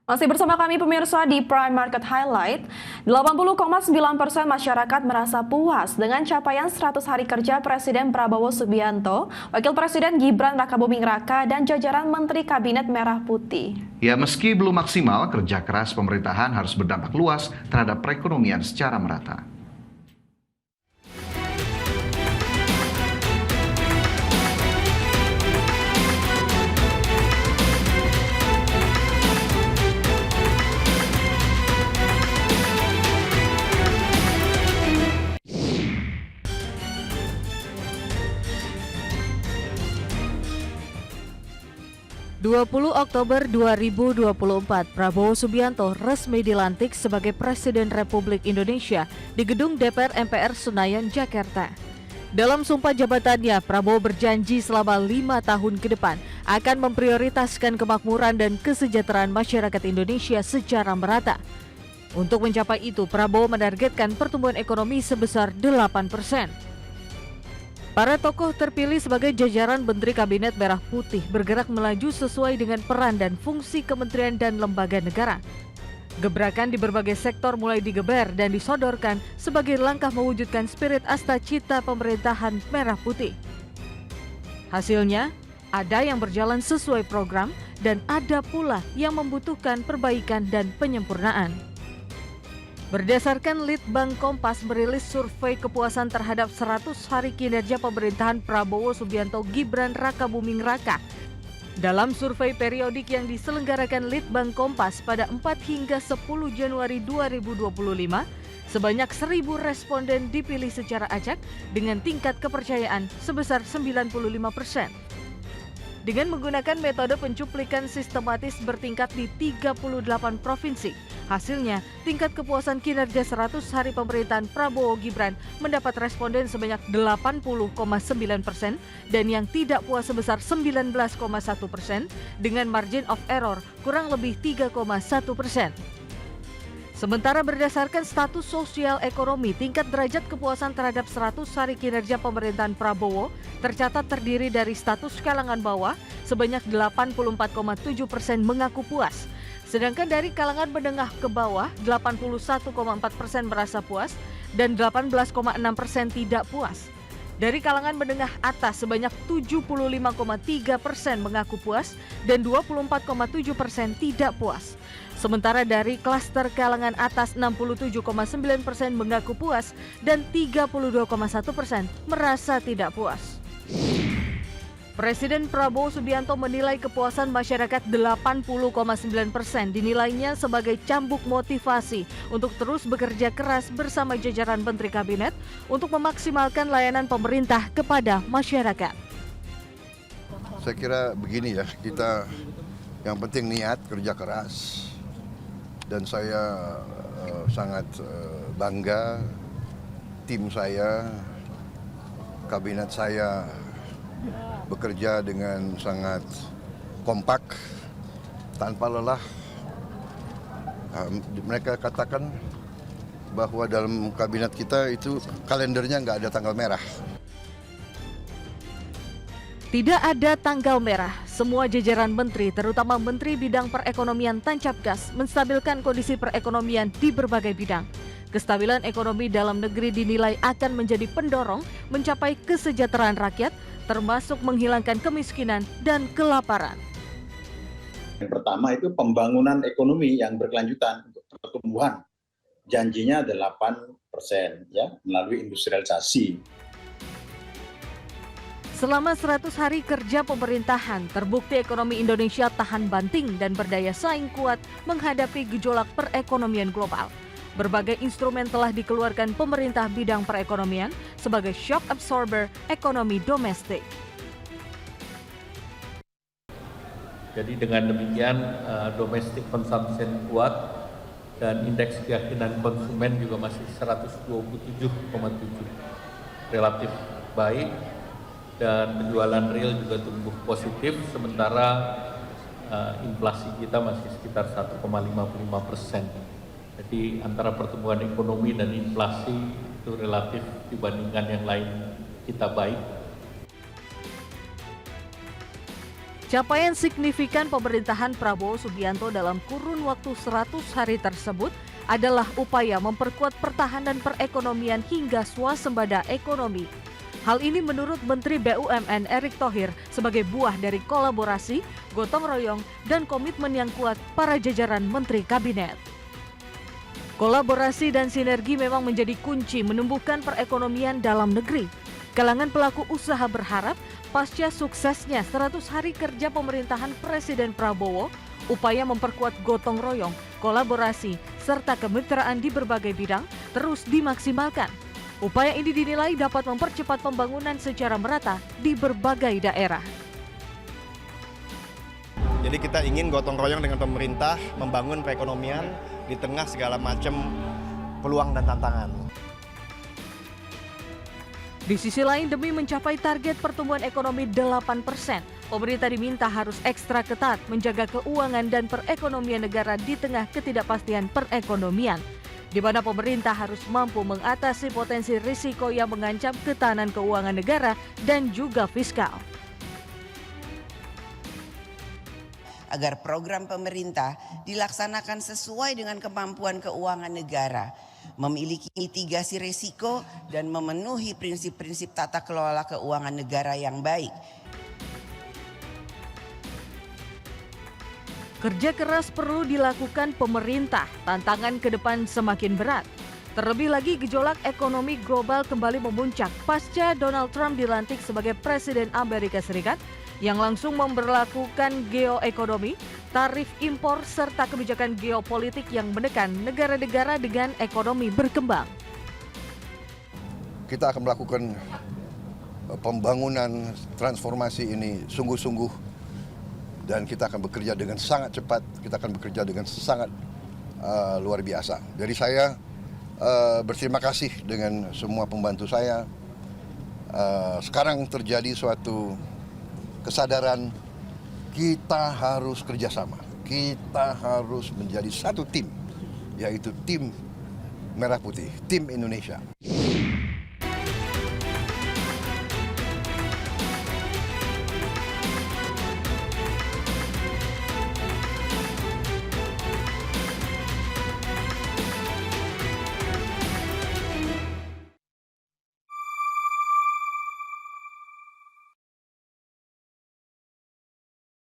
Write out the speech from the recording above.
Masih bersama kami pemirsa di Prime Market Highlight, 80,9% masyarakat merasa puas dengan capaian 100 hari kerja Presiden Prabowo Subianto, Wakil Presiden Gibran Rakabuming Raka, dan jajaran Menteri Kabinet Merah Putih. Ya, meski belum maksimal, kerja keras pemerintahan harus berdampak luas terhadap perekonomian secara merata. (20 Oktober 2024), Prabowo Subianto resmi dilantik sebagai Presiden Republik Indonesia di Gedung DPR MPR Senayan, Jakarta. Dalam sumpah jabatannya, Prabowo berjanji selama 5 tahun ke depan akan memprioritaskan kemakmuran dan kesejahteraan masyarakat Indonesia secara merata. Untuk mencapai itu, Prabowo menargetkan pertumbuhan ekonomi sebesar 8%. Para tokoh terpilih sebagai jajaran Menteri Kabinet Merah Putih bergerak melaju sesuai dengan peran dan fungsi kementerian dan lembaga negara. Gebrakan di berbagai sektor mulai digeber dan disodorkan sebagai langkah mewujudkan spirit asta cita pemerintahan Merah Putih. Hasilnya, ada yang berjalan sesuai program dan ada pula yang membutuhkan perbaikan dan penyempurnaan. Berdasarkan Litbang Kompas merilis survei kepuasan terhadap 100 hari kinerja pemerintahan Prabowo Subianto Gibran Rakabuming Raka. Dalam survei periodik yang diselenggarakan Litbang Kompas pada 4 hingga 10 Januari 2025, sebanyak 1.000 responden dipilih secara acak dengan tingkat kepercayaan sebesar 95%. Dengan menggunakan metode pencuplikan sistematis bertingkat di 38 provinsi, hasilnya tingkat kepuasan kinerja 100 hari pemerintahan Prabowo Gibran mendapat responden sebanyak 80,9% dan yang tidak puas sebesar 19,1% dengan margin of error kurang lebih 3,1%. Sementara berdasarkan status sosial ekonomi, tingkat derajat kepuasan terhadap 100 hari kinerja pemerintahan Prabowo tercatat terdiri dari status kalangan bawah sebanyak 84,7% mengaku puas. Sedangkan dari kalangan menengah ke bawah, 81,4% merasa puas dan 18,6% tidak puas. Dari kalangan menengah atas sebanyak 75,3% mengaku puas dan 24,7% tidak puas. Sementara dari klaster kalangan atas 67,9% mengaku puas dan 32,1% merasa tidak puas. Presiden Prabowo Subianto menilai kepuasan masyarakat 80,9%, dinilainya sebagai cambuk motivasi untuk terus bekerja keras bersama jajaran Menteri Kabinet untuk memaksimalkan layanan pemerintah kepada masyarakat. Saya kira begini ya, kita yang penting niat, kerja keras. Dan saya sangat bangga tim saya, kabinet saya bekerja dengan sangat kompak, tanpa lelah. Mereka katakan bahwa dalam kabinet kita itu kalendernya nggak ada tanggal merah. Tidak ada tanggal merah. Semua jajaran menteri, terutama Menteri Bidang Perekonomian tancap gas menstabilkan kondisi perekonomian di berbagai bidang. Kestabilan ekonomi dalam negeri dinilai akan menjadi pendorong mencapai kesejahteraan rakyat, termasuk menghilangkan kemiskinan dan kelaparan. Yang pertama itu pembangunan ekonomi yang berkelanjutan untuk pertumbuhan. Janjinya 8% ya, melalui industrialisasi. Selama 100 hari kerja pemerintahan, terbukti ekonomi Indonesia tahan banting dan berdaya saing kuat menghadapi gejolak perekonomian global. Berbagai instrumen telah dikeluarkan pemerintah bidang perekonomian sebagai shock absorber ekonomi domestik. Jadi dengan demikian domestic consumption kuat dan indeks keyakinan konsumen juga masih 127,7, relatif baik. Dan penjualan real juga tumbuh positif, sementara inflasi kita masih sekitar 1,55%. Jadi antara pertumbuhan ekonomi dan inflasi itu relatif dibandingkan yang lain kita baik. Capaian signifikan pemerintahan Prabowo Subianto dalam kurun waktu 100 hari tersebut adalah upaya memperkuat pertahanan perekonomian hingga swasembada ekonomi. Hal ini menurut Menteri BUMN Erick Thohir sebagai buah dari kolaborasi, gotong royong, dan komitmen yang kuat para jajaran Menteri Kabinet. Kolaborasi dan sinergi memang menjadi kunci menumbuhkan perekonomian dalam negeri. Kalangan pelaku usaha berharap pasca suksesnya 100 hari kerja pemerintahan Presiden Prabowo, upaya memperkuat gotong royong, kolaborasi, serta kemitraan di berbagai bidang terus dimaksimalkan. Upaya ini dinilai dapat mempercepat pembangunan secara merata di berbagai daerah. Jadi kita ingin gotong royong dengan pemerintah membangun perekonomian di tengah segala macam peluang dan tantangan. Di sisi lain, demi mencapai target pertumbuhan ekonomi 8%, pemerintah diminta harus ekstra ketat menjaga keuangan dan perekonomian negara di tengah ketidakpastian perekonomian, di mana pemerintah harus mampu mengatasi potensi risiko yang mengancam ketahanan keuangan negara dan juga fiskal. Agar program pemerintah dilaksanakan sesuai dengan kemampuan keuangan negara, memiliki mitigasi risiko, dan memenuhi prinsip-prinsip tata kelola keuangan negara yang baik. Kerja keras perlu dilakukan pemerintah, tantangan ke depan semakin berat. Terlebih lagi gejolak ekonomi global kembali memuncak pasca Donald Trump dilantik sebagai Presiden Amerika Serikat yang langsung memberlakukan geoekonomi, tarif impor, serta kebijakan geopolitik yang menekan negara-negara dengan ekonomi berkembang. Kita akan melakukan pembangunan transformasi ini sungguh-sungguh, dan kita akan bekerja dengan sangat cepat, kita akan bekerja dengan sangat luar biasa. Jadi saya berterima kasih dengan semua pembantu saya. Sekarang terjadi suatu kesadaran kita harus kerjasama, kita harus menjadi satu tim, yaitu tim Merah Putih, tim Indonesia.